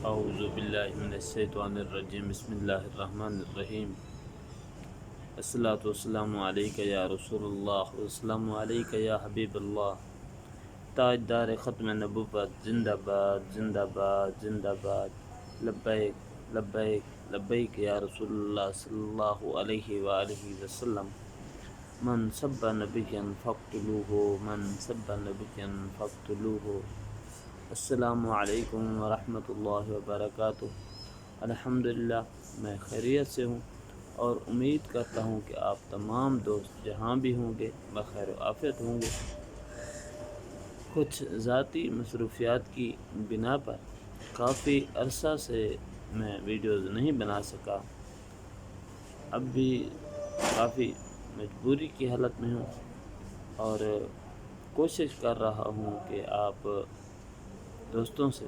اعوذ باللہ من الشیطان الرجیم بسم اللہ الرحمن الرحیم الصلاۃ والسلام علیک یا رسول اللہ والسلام علیک یا حبیب اللہ تاجدار ختم نبوت زندہ باد زندہ باد زندہ باد لبیک لبیک لبیک یا رسول اللہ صلی اللہ علیہ وآلہ وسلم من سب نبیا فاقتلوہ من سب نبیا فاقتلوہ۔ السلام علیکم ورحمۃ اللہ وبرکاتہ۔ الحمدللہ میں خیریت سے ہوں اور امید کرتا ہوں کہ آپ تمام دوست جہاں بھی ہوں گے بخیر و عافیت ہوں گے۔ کچھ ذاتی مصروفیات کی بنا پر کافی عرصہ سے میں ویڈیوز نہیں بنا سکا، اب بھی کافی مجبوری کی حالت میں ہوں اور کوشش کر رہا ہوں کہ آپ دوستوں سے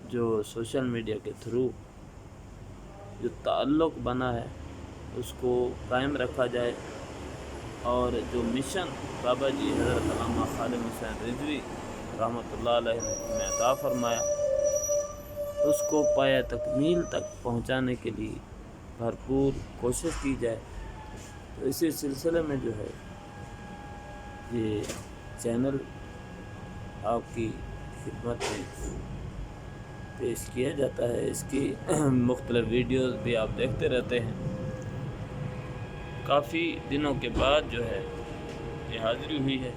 جو سوشل میڈیا کے تھرو جو تعلق بنا ہے اس کو قائم رکھا جائے، اور جو مشن بابا جی حضرت علامہ خالد حسین رضوی رحمۃ اللہ علیہ نے عطا فرمایا اس کو پایہ تکمیل تک پہنچانے کے لیے بھرپور کوشش کی جائے۔ تو اسی سلسلے میں جو ہے یہ چینل آپ کی خدمت میں پیش کیا جاتا ہے، اس کی مختلف ویڈیوز بھی آپ دیکھتے رہتے ہیں۔ کافی دنوں کے بعد جو ہے یہ حاضری ہوئی ہے۔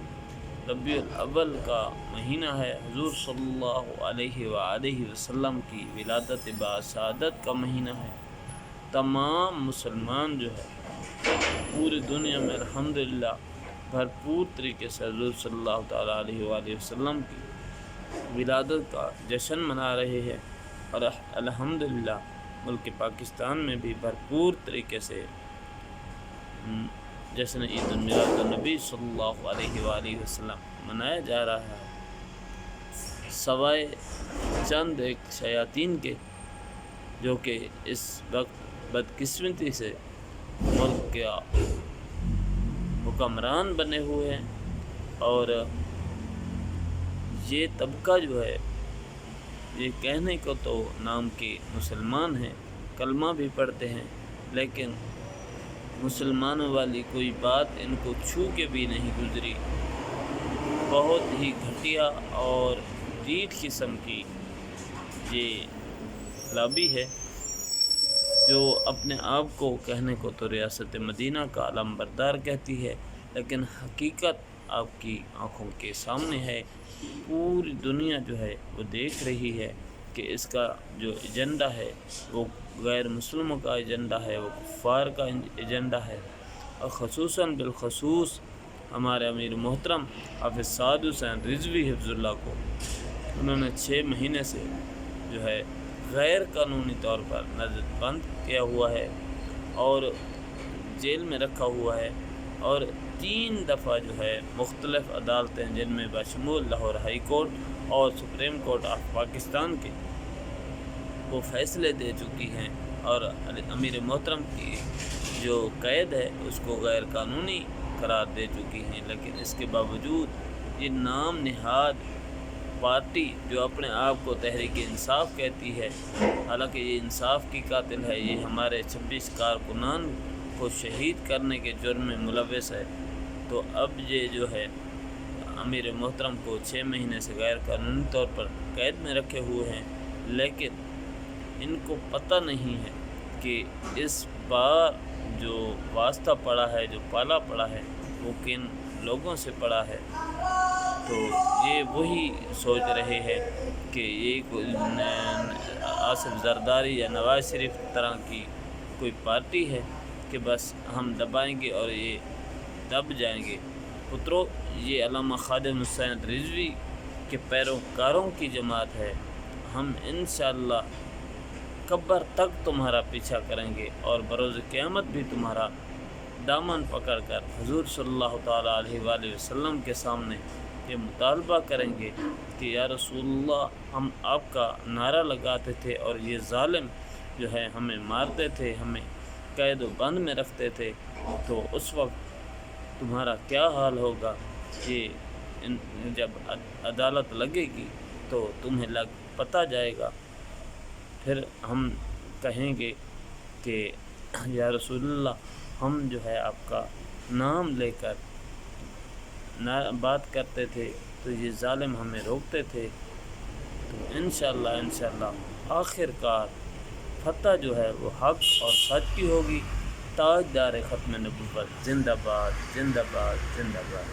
ربیع الاول کا مہینہ ہے، حضور صلی اللہ علیہ وآلہ وسلم کی ولادت باسعادت کا مہینہ ہے۔ تمام مسلمان جو ہے پوری دنیا میں الحمدللہ بھرپور طریقے سے حضور صلی اللہ تعالیٰ علیہ وآلہ وسلم کی ولادت کا جشن منا رہے ہیں، اور الحمدللہ ملک پاکستان میں بھی بھرپور طریقے سے جشن عید میلاد النبی صلی اللہ علیہ وآلہ وسلم منایا جا رہا ہے، سوائے چند ایک شیاطین کے جو کہ اس وقت بدقسمتی سے ملک کے حکمران بنے ہوئے ہیں، اور یہ طبقہ جو ہے یہ کہنے کو تو نام کے مسلمان ہیں، کلمہ بھی پڑھتے ہیں، لیکن مسلمانوں والی کوئی بات ان کو چھو کے بھی نہیں گزری۔ بہت ہی گھٹیا اور ڈھیٹ قسم کی یہ لابی ہے جو اپنے آپ کو کہنے کو تو ریاست مدینہ کا علم بردار کہتی ہے، لیکن حقیقت آپ کی آنکھوں کے سامنے ہے۔ پوری دنیا جو ہے وہ دیکھ رہی ہے کہ اس کا جو ایجنڈا ہے وہ غیر مسلموں کا ایجنڈا ہے، وہ کفار کا ایجنڈا ہے، اور خصوصاً بالخصوص ہمارے امیر محترم حافظ سعد حسین رضوی حفظ اللہ کو انہوں نے 6 مہینے سے جو ہے غیر قانونی طور پر نظر بند کیا ہوا ہے اور جیل میں رکھا ہوا ہے، اور 3 دفعہ جو ہے مختلف عدالتیں جن میں بشمول لاہور ہائی کورٹ اور سپریم کورٹ آف پاکستان کے وہ فیصلے دے چکی ہیں، اور امیر محترم کی جو قید ہے اس کو غیر قانونی قرار دے چکی ہیں۔ لیکن اس کے باوجود یہ نام نہاد پارٹی جو اپنے آپ کو تحریک انصاف کہتی ہے، حالانکہ یہ انصاف کی قاتل ہے، یہ ہمارے 26 کارکنان کو شہید کرنے کے جرم میں ملوث ہے، تو اب یہ جو ہے امیر محترم کو 6 مہینے سے غیر قانونی طور پر قید میں رکھے ہوئے ہیں، لیکن ان کو پتہ نہیں ہے کہ اس بار جو واسطہ پڑا ہے، جو پالا پڑا ہے، وہ کن لوگوں سے پڑا ہے۔ تو یہ وہی سوچ رہے ہیں کہ یہ آصف زرداری یا نواز شریف طرح کی کوئی پارٹی ہے کہ بس ہم دبائیں گے اور یہ دب جائیں گے۔ پترو، یہ علامہ خالد حسین رضوی کے پیروکاروں کی جماعت ہے، ہم انشاءاللہ قبر تک تمہارا پیچھا کریں گے، اور بروز قیامت بھی تمہارا دامن پکڑ کر حضور صلی اللہ تعالیٰ علیہ وآلہ وسلم کے سامنے یہ مطالبہ کریں گے کہ یا رسول اللہ، ہم آپ کا نعرہ لگاتے تھے اور یہ ظالم جو ہے ہمیں مارتے تھے، ہمیں قید و بند میں رکھتے تھے، تو اس وقت تمہارا کیا حال ہوگا؟ یہ جب عدالت لگے گی تو تمہیں پتہ جائے گا۔ پھر ہم کہیں گے کہ یا رسول اللہ ہم جو ہے آپ کا نام لے کر بات کرتے تھے تو یہ ظالم ہمیں روکتے تھے. تو انشاءاللہ آخر کار فتح جو ہے وہ حق اور سچ کی ہوگی. تاجدار ختم نبوت زندہ باد زندہ باد زندہ باد.